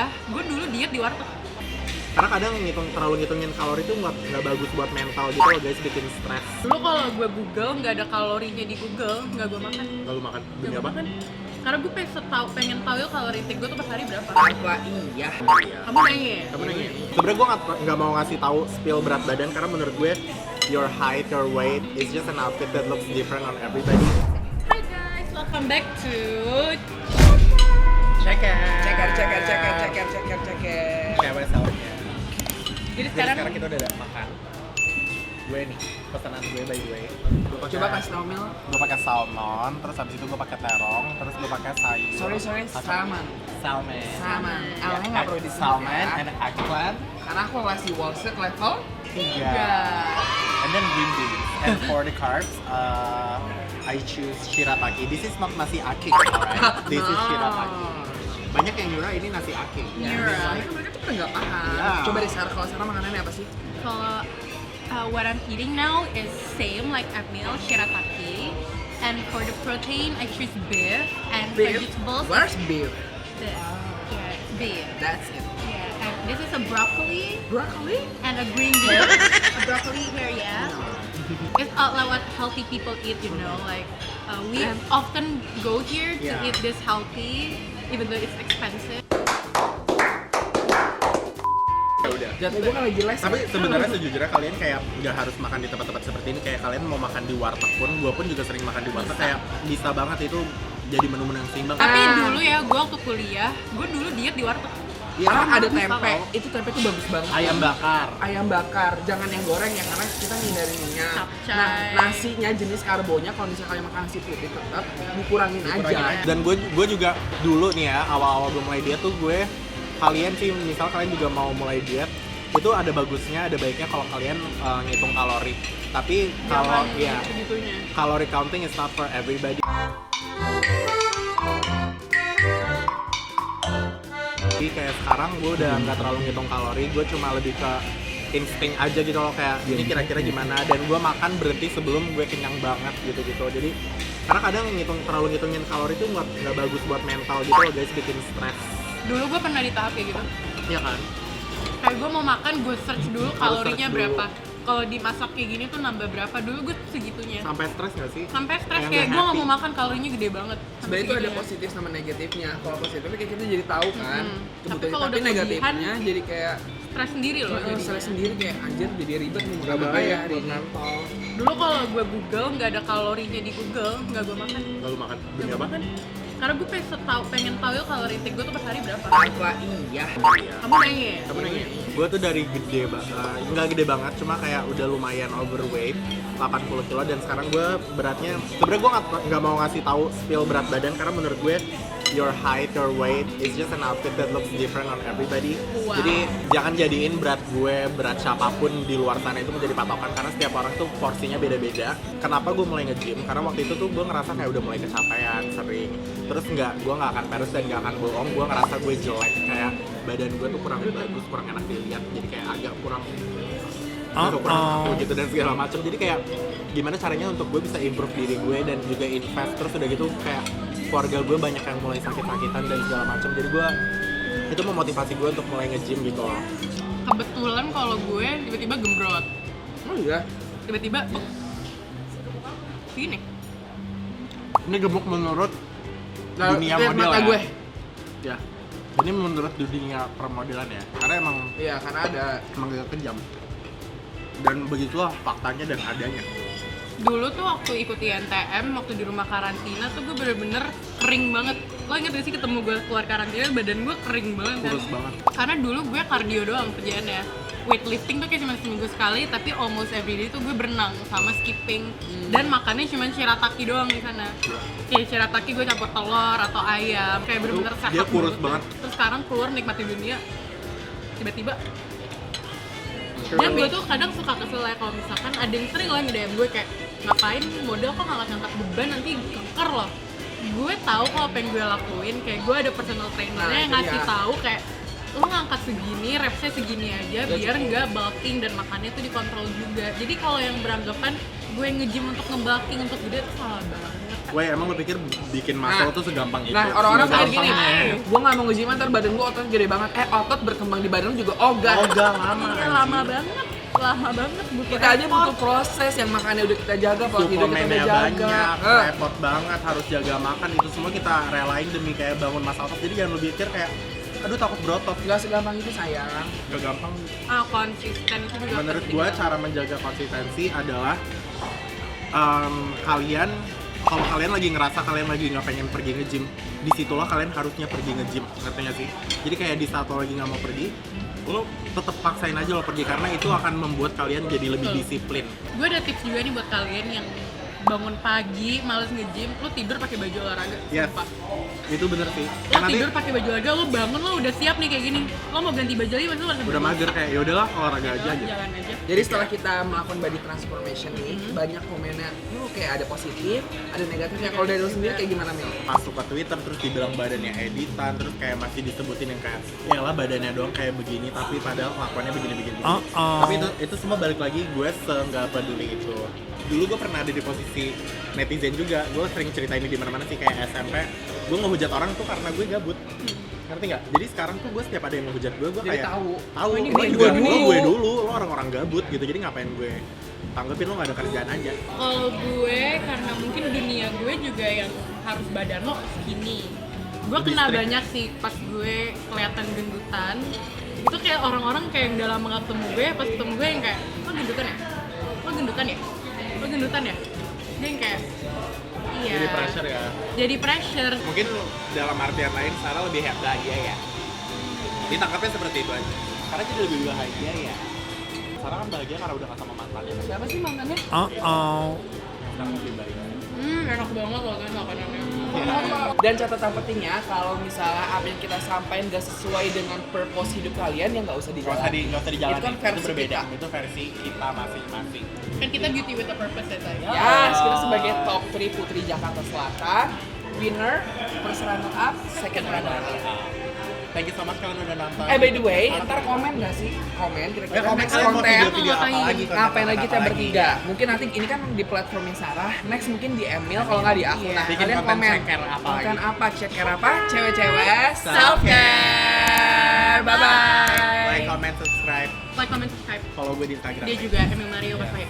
kuliah, gue dulu diet di warteg. Karena kadang terlalu ngitungin kalori itu nggak bagus buat mental gitu loh guys, bikin stres. Dulu kalau gue Google nggak ada kalorinya di Google, nggak gue makan. Lalu makan Nggak demi gue apa? makan. Karena gue pengen tahu ya kalori intake gue tuh per hari berapa. Apa iya? Kamu nanya ya? Kamu nanya. Sebenarnya gue nggak mau ngasih tahu spill berat badan karena menurut gue your height, your weight is just an outfit that looks different on everybody. Hi guys, welcome back to Ceker. Cewek soundnya. Jadi Jadi sekarang sekarang kita udah makan. Gue nih, pesanan gue by the way. Coba kasih tau Mel. Gue pakai salmon, terus habis itu gue pakai terong, terus gue pakai sayur. Sorry, salmon. Salmon. Salmon. L-nya nggak perlu disebut Salmon ya. and eggplant. Karena aku masih Wall Street level 3. enggak. And then green beans. And for the carbs, I choose shirataki. This is not nasi aking, alright? This is shirataki. Banyak yang ngira ini nasi aking. Ngira. Soalnya mereka tuh pada nggak paham. Iya. Coba deh Sarah, kalau Sarah makanannya apa sih? Kalau what I'm eating now is same like Emil, shirataki. And for the protein, I choose beef and vegetables. Where's beef? This. Yeah, it's beef. That's it. Yeah, and this is a broccoli Broccoli? and a green bean. A broccoli here, yeah. It's like what healthy people eat, you know. Like we often go here to Yeah. eat this healthy, even though it's expensive. Ya udah. Jatuh gue kan lagi les. Tapi sebenarnya sejujurnya kalian kayak nggak harus makan di tempat-tempat seperti ini. Kayak kalian mau makan di warteg pun, gue pun juga sering makan di warteg. Kayak bisa banget itu jadi menu-menu yang seimbang. Tapi dulu ya, gue waktu kuliah, gue dulu diet di warteg. Iya, Karena ada bisa tempe, loh. itu tempe tuh bagus banget. ayam bakar. Ayam bakar, jangan yang goreng ya karena kita hindarin minyak. Capcay. Nah, nasinya jenis karbonya kalau misalnya kalian makan nasi putih tetap dikurangin aja. Dan gue juga dulu nih ya, awal-awal gue mulai diet tuh kalian sih, misal kalian juga mau mulai diet, itu ada bagusnya, ada baiknya kalau kalian ngitung kalori. Tapi kalau ya segitunya. kalori counting is not for everybody. Jadi kayak sekarang gue udah nggak terlalu ngitung kalori, gue cuma lebih ke insting aja gitu loh, kayak ini kira-kira gimana, dan gue makan berhenti sebelum gue kenyang banget gitu-gitu. Jadi karena kadang terlalu ngitungin kalori itu nggak bagus buat mental gitu loh guys, bikin stres. Dulu gue pernah di tahap kayak gitu. Iya kan? Kayak gue mau makan, gue search dulu kalorinya search dulu. berapa. Kalau dimasak kayak gini tuh nambah berapa. Dulu gue segitunya. Sampai stres nggak sih? Sampai stres Kayak kayak nggak gue gak happy. mau makan kalorinya gede banget. Sampai Sebenarnya itu ada segitunya. positif sama negatifnya. Kalau positifnya kayak kita jadi tahu kan. Tapi kalau Tapi udah negatifnya jadi kayak Stres sendiri loh. jadinya. stres sendiri kayak anjir jadi ribet nih Nggak makan apa bahaya ya buat hari ini. mental. Dulu kalau gue Google nggak ada kalorinya di Google, nggak gue makan. Lalu makan Nggak demi gue apa? makan. Karena gue pengen tahu ya kalori intake gue tuh per hari berapa. Apa iya? Kamu nanya ya? Kamu nanya? Gue tuh dari gede nggak gede banget, cuma kayak udah lumayan overweight, 80 kilo, dan sekarang gue beratnya, sebenarnya gue nggak mau ngasih tahu spill berat badan karena menurut gue your height, your weight is just an outfit that looks different on everybody. Wow. Jadi jangan jadiin berat gue, berat siapapun di luar sana itu menjadi patokan, karena setiap orang tuh porsinya beda-beda. Kenapa gue mulai nge-gym? Karena waktu itu tuh gue ngerasa kayak udah mulai kecapean sering. Terus gue nggak akan peres dan nggak akan bohong, gue ngerasa gue jelek, kayak badan gue tuh kurang bagus, kurang enak dilihat, jadi kayak agak kurang aku gitu dan segala macam. Jadi kayak gimana caranya untuk gue bisa improve diri gue dan juga invest. Terus udah gitu kayak keluarga gue banyak yang mulai sakit-sakitan dan segala macam. Jadi gue itu memotivasi gue untuk mulai nge-gym gitu loh. Kebetulan kalau gue tiba-tiba gembrot. Oh iya. Tiba-tiba gini. Ini gemuk menurut Nah, dunia lihat model mata ya. gue. Ya. Ini menurut dunia permodelan ya. Karena emang Iya, karena ada agak kejam. Dan begitulah faktanya dan adanya. Dulu tuh waktu ikut INTM, waktu di rumah karantina tuh gue bener-bener kering banget. Lo inget gak sih ketemu gue keluar karantina, badan gue kering banget kan? Kurus banget. Karena dulu gue kardio doang kerjaannya. Weightlifting tuh kayak cuma seminggu sekali, tapi almost every day tuh gue berenang sama skipping. Dan makannya cuma shirataki doang di sana. Kayak shirataki gue campur telur atau ayam, kayak bener-bener sehat. Dia kurus banget. Terus sekarang keluar nikmati dunia, tiba-tiba. Dan gue tuh kadang suka kesel ya kalau misalkan ada yang sering lah nge-DM gue kayak ngapain model kok ngangkat-ngangkat beban nanti keker loh. Gue tahu kok apa yang gue lakuin, kayak gue ada personal trainernya yang itu ngasih dia. tahu kayak lo ngangkat segini, repsnya segini aja biar nggak bulking dan makannya tuh dikontrol juga. Jadi kalau yang beranggapan gue nge-gym untuk nge-bulking untuk gede itu salah banget. Weh, emang lo pikir bikin muscle tuh segampang itu? Nah, orang-orang Gampang mikir gini, ya. gue nggak mau nge-gym ntar badan gue otot gede banget. Otot berkembang di badan lu juga ogah. Ogah lama. Iya, lama banget butuh Kita aja butuh proses yang makannya udah kita jaga, pola tidur kita udah suplemennya jaga. banyak, repot banget, harus jaga makan, itu semua kita relain demi kayak bangun masa otot. Jadi jangan lo pikir kayak, aduh takut berotot. Nggak segampang itu sayang. Gak gampang. konsisten itu juga Menurut penting gue banget. cara menjaga konsistensi adalah kalian, kalau kalian lagi ngerasa kalian lagi nggak pengen pergi nge-gym, disitulah kalian harusnya pergi nge-gym, ngerti nggak sih? Jadi kayak di saat lo lagi nggak mau pergi, lo tetap paksain aja lo pergi karena itu akan membuat kalian jadi lebih Betul. disiplin. Gue ada tips juga nih buat kalian yang bangun pagi, males nge-gym, lo tidur pakai baju olahraga. Yes. Sumpah. Itu bener sih. Lo Kan nanti tidur pakai baju olahraga, lo bangun lo udah siap nih kayak gini. Lo mau ganti baju lagi, pasti lo udah mager kayak ya udahlah olahraga aja gitu. Jalan aja. Jadi setelah kita melakukan body transformation nih, banyak komennya, lu kayak ada positif, ada negatifnya. Kalau dari lu sendiri kayak gimana, Mil? Masuk ke Twitter terus dibilang badannya editan, terus kayak masih disebutin yang kayak ya lah badannya doang kayak begini tapi padahal kelakuannya begini. Tapi itu semua balik lagi gue nggak peduli itu. Dulu gue pernah ada di posisi netizen juga, gue sering cerita ini di mana-mana sih, kayak SMP gue ngehujat orang tuh karena gue gabut. Ngerti nggak? Jadi sekarang tuh gue setiap ada yang ngehujat gue Jadi kayak tahu. Oh, ini lo gue juga dulu. gue dulu, lo orang-orang gabut gitu, jadi ngapain gue tanggepin, lo nggak ada kerjaan aja. Kalau gue, karena mungkin dunia gue juga yang harus badan lo segini. Gue Lebih kena strict. banyak sih pas gue kelihatan gendutan. Itu kayak orang-orang kayak yang udah lama gak ketemu gue, pas ketemu gue yang kayak, lo gendutan ya? Lo gendutan ya? Lo gendutan ya? Dia yang kayak, iya. Jadi pressure ya. Jadi pressure. Mungkin dalam artian lain Sarah lebih bahagia ya. Ditangkapnya seperti itu aja. Karena jadi lebih bahagia ya. Sarah kan bahagia karena udah gak sama mantannya. Siapa sih mantannya? Sekarang lebih baik. Enak banget loh kan makanannya. Dan catatan pentingnya, kalau misalnya apa yang kita sampaikan gak sesuai dengan purpose hidup kalian, ya nggak usah dijalani. Nggak usah dijalani. Itu kan versi berbeda. kita. Itu versi kita masing-masing. Kan kita beauty with a purpose ya saya. Ya, kita sebagai top 3 Putri Jakarta Selatan, winner, first runner up, second runner up. Thank you so much kalian udah nonton. By the way, ntar komen gak sih? Komen kira-kira komen next kalian mau konten video-video apa lagi? ngapain lagi kita apa bertiga. Mungkin nanti ini kan di platformnya Sarah, next mungkin di Emil kalau nggak di aku. Iya. Nah, Bikin kalian konten komen checker apa konten lagi? apa, checker apa, cewek-cewek Self self care. Bye bye. Like, comment, subscribe. Like, comment, subscribe. Follow gue di Instagram. Dia juga Emil Mario Mas Baik.